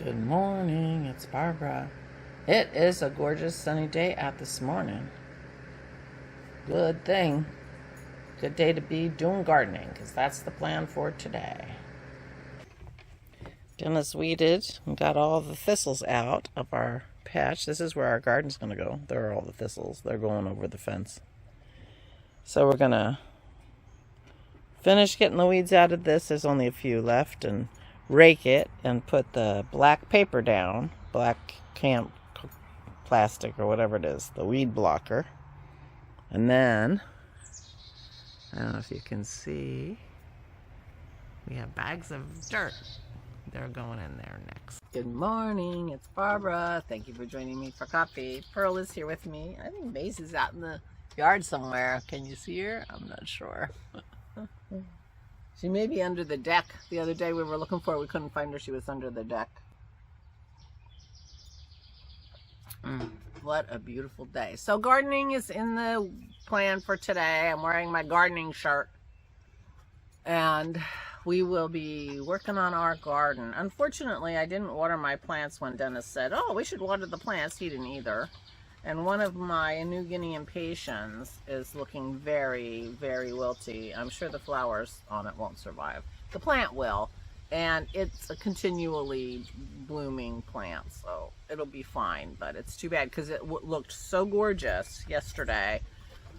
Good morning, it's Barbara. It is a gorgeous sunny day out this morning. Good thing. Good day to be doing gardening, because that's the plan for today. Dennis weeded and got all the thistles out of our patch. This is where our garden's going to go. There are all the thistles. They're going over the fence. So we're going to finish getting the weeds out of this. There's only a few left, and rake it and put the black paper down, black camp plastic or whatever it is, the weed blocker. And then, I don't know if you can see, we have bags of dirt. They're going in there next. Good morning, it's Barbara. Thank you for joining me for coffee. Pearl is here with me. I think Maze is out in the yard somewhere. Can you see her? I'm not sure. She may be under the deck. The other day we were looking for her, we couldn't find her. She was under the deck. What a beautiful day. So gardening is in the plan for today. I'm wearing my gardening shirt. And we will be working on our garden. Unfortunately, I didn't water my plants when Dennis said, oh, we should water the plants. He didn't either. And one of my New Guinea impatiens is looking very, very wilty. I'm sure the flowers on it won't survive. The plant will, and it's a continually blooming plant, so it'll be fine. But it's too bad because it looked so gorgeous yesterday.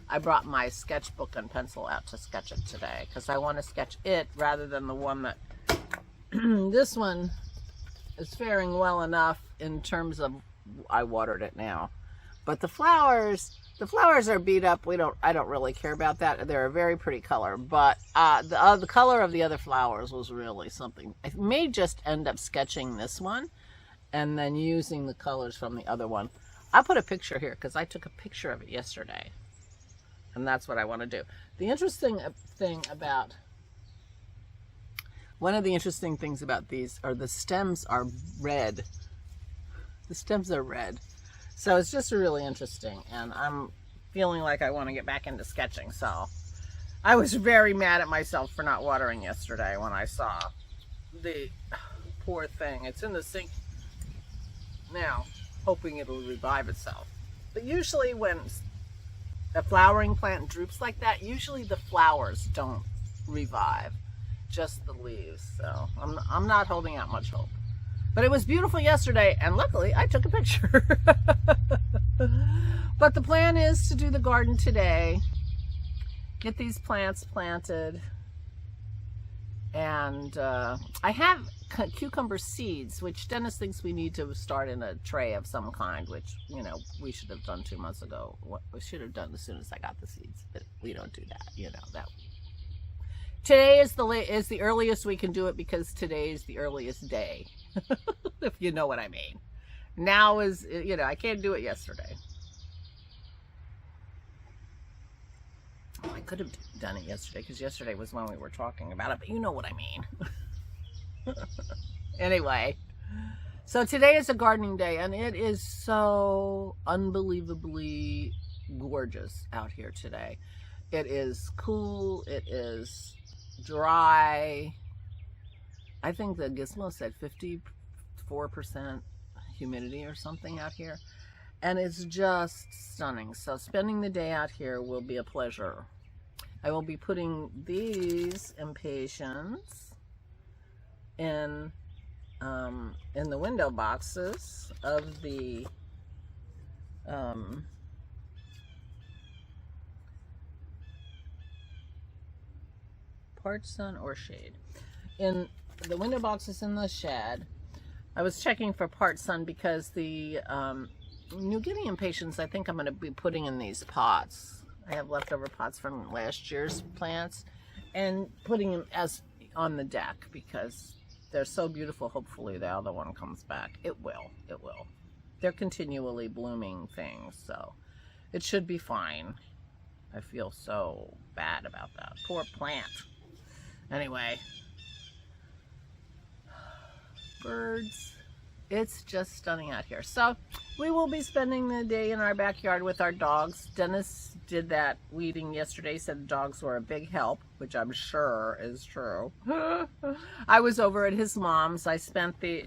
I brought my sketchbook and pencil out to sketch it today because I want to sketch it rather than the one that... This one is faring well enough in terms of I watered it now. But the flowers are beat up. I don't really care about that. They're a very pretty color, but the color of the other flowers was really something. I may just end up sketching this one and then using the colors from the other one. I'll put a picture here because I took a picture of it yesterday, and that's what I want to do. The interesting thing about one of the interesting things about these are the stems are red. The stems are red. So it's just really interesting, and I'm feeling like I want to get back into sketching. So I was very mad at myself for not watering yesterday when I saw the poor thing. It's in the sink now, hoping it'll revive itself. But usually when a flowering plant droops like that, usually the flowers don't revive, just the leaves. So I'm not holding out much hope. But it was beautiful yesterday, and luckily I took a picture. But the plan is to do the garden today, get these plants planted, and I have cucumber seeds, which Dennis thinks we need to start in a tray of some kind, which, you know, we should have done 2 months ago. What we should have done as soon as I got the seeds, but we don't do that, you know. That today is the earliest we can do it because today is the earliest day. If you know what I mean. Now is, you know, I can't do it yesterday. Oh, I could have done it yesterday because yesterday was when we were talking about it, but you know what I mean. Anyway, so today is a gardening day, and it is so unbelievably gorgeous out here today. It is cool. It is dry. I think the Gizmo said 54% humidity or something out here. And it's just stunning. So spending the day out here will be a pleasure. I will be putting these impatiens in the window boxes of the part sun or shade. In the window boxes in the shed. I was checking for part sun because the New Guinea impatiens, I think I'm going to be putting in these pots. I have leftover pots from last year's plants, and putting them as on the deck because they're so beautiful. Hopefully the other one comes back. It will. It will. They're continually blooming things, so it should be fine. I feel so bad about that. Poor plant. Anyway. Birds. It's just stunning out here. So we will be spending the day in our backyard with our dogs. Dennis did that weeding yesterday, said the dogs were a big help, which I'm sure is true. I was over at his mom's. I spent the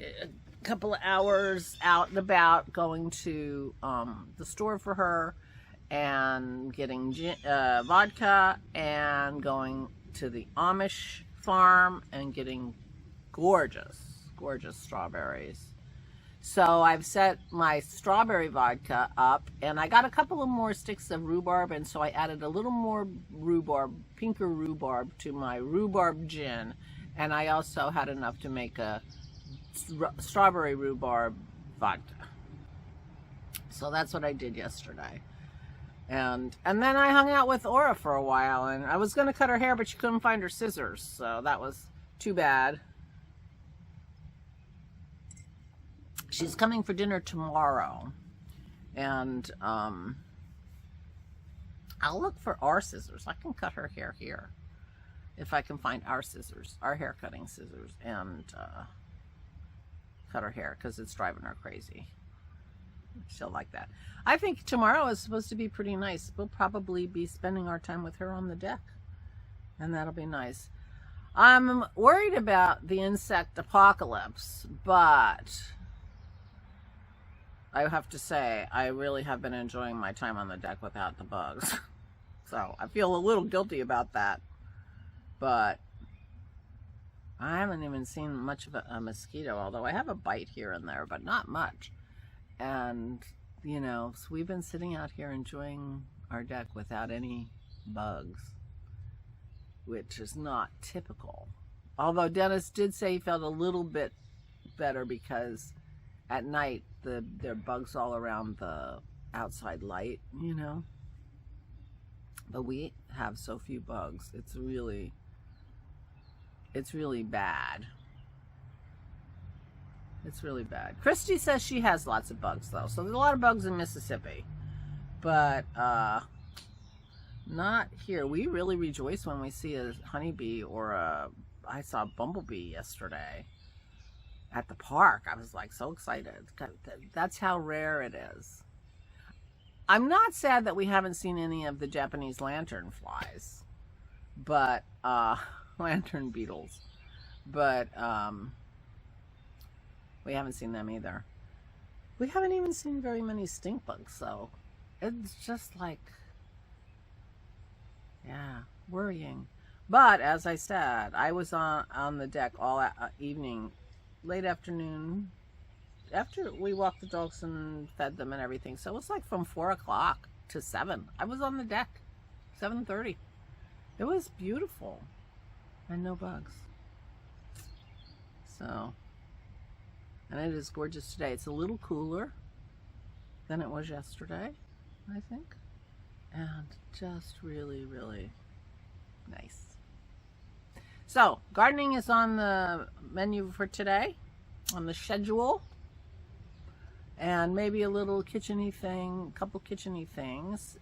couple of hours out and about, going to the store for her and getting vodka, and going to the Amish farm and getting gorgeous strawberries. So I've set my strawberry vodka up, and I got a couple of more sticks of rhubarb, and so I added a little more rhubarb, pinker rhubarb, to my rhubarb gin, and I also had enough to make a strawberry rhubarb vodka. So that's what I did yesterday. And then I hung out with Aura for a while, and I was going to cut her hair, but she couldn't find her scissors, so that was too bad. She's coming for dinner tomorrow, and I'll look for our scissors. I can cut her hair here if I can find our scissors, our hair cutting scissors, and cut her hair, because it's driving her crazy. She'll like that. I think tomorrow is supposed to be pretty nice. We'll probably be spending our time with her on the deck, and that'll be nice. I'm worried about the insect apocalypse, but I have to say, I really have been enjoying my time on the deck without the bugs. So I feel a little guilty about that. But I haven't even seen much of a mosquito, although I have a bite here and there, but not much. And, you know, so we've been sitting out here enjoying our deck without any bugs, which is not typical. Although Dennis did say he felt a little bit better because at night there are bugs all around the outside light, you know. But we have so few bugs. It's really bad. It's really bad. Christy says she has lots of bugs, though. So there's a lot of bugs in Mississippi. But not here. We really rejoice when we see a honeybee or I saw a bumblebee yesterday at the park. I was like so excited. That's how rare it is. I'm not sad that we haven't seen any of the Japanese lantern flies, but lantern beetles, but we haven't seen them either. We haven't even seen very many stink bugs, so it's just like, yeah, worrying. But as I said, I was on the deck all evening, late afternoon, after we walked the dogs and fed them and everything. So it was like from 4 o'clock to 7. I was on the deck, 7:30. It was beautiful and no bugs. So, and it is gorgeous today. It's a little cooler than it was yesterday, I think. And just really, really nice. So, gardening is on the menu for today, on the schedule. And maybe a little kitchen-y thing, a couple kitchen-y things.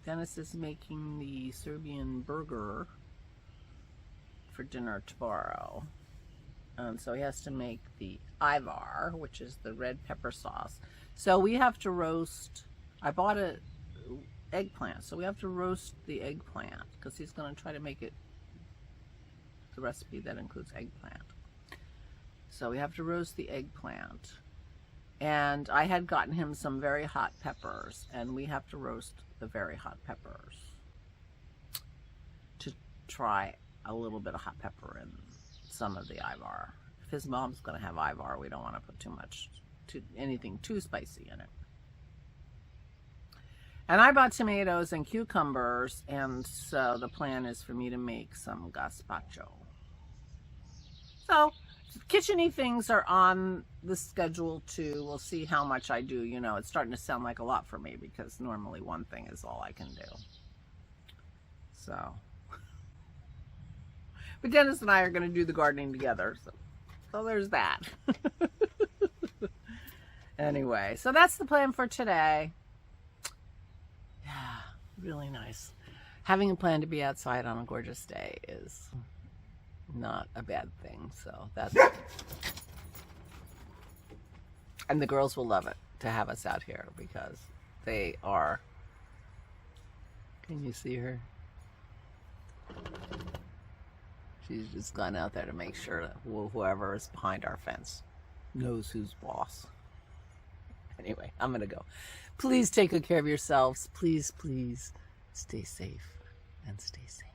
Dennis is making the Serbian burger for dinner tomorrow. So he has to make the Ivar, which is the red pepper sauce. So we have to roast, I bought a eggplant, so we have to roast the eggplant because he's going to try to make it the recipe that includes eggplant. So we have to roast the eggplant. And I had gotten him some very hot peppers, and we have to roast the very hot peppers to try a little bit of hot pepper in some of the Ivar. If his mom's going to have Ivar, we don't want to put anything too spicy in it. And I bought tomatoes and cucumbers, and so the plan is for me to make some gazpacho. So kitchen-y things are on the schedule too. We'll see how much I do. You know, it's starting to sound like a lot for me because normally one thing is all I can do. So, but Dennis and I are going to do the gardening together. So there's that. Anyway, so that's the plan for today. Yeah, really nice. Having a plan to be outside on a gorgeous day is not a bad thing. So that's, and the girls will love it to have us out here because they are, can you see her? She's just gone out there to make sure that whoever is behind our fence knows who's boss. Anyway, I'm gonna go. Please take good care of yourselves. Please, please stay safe and stay sane.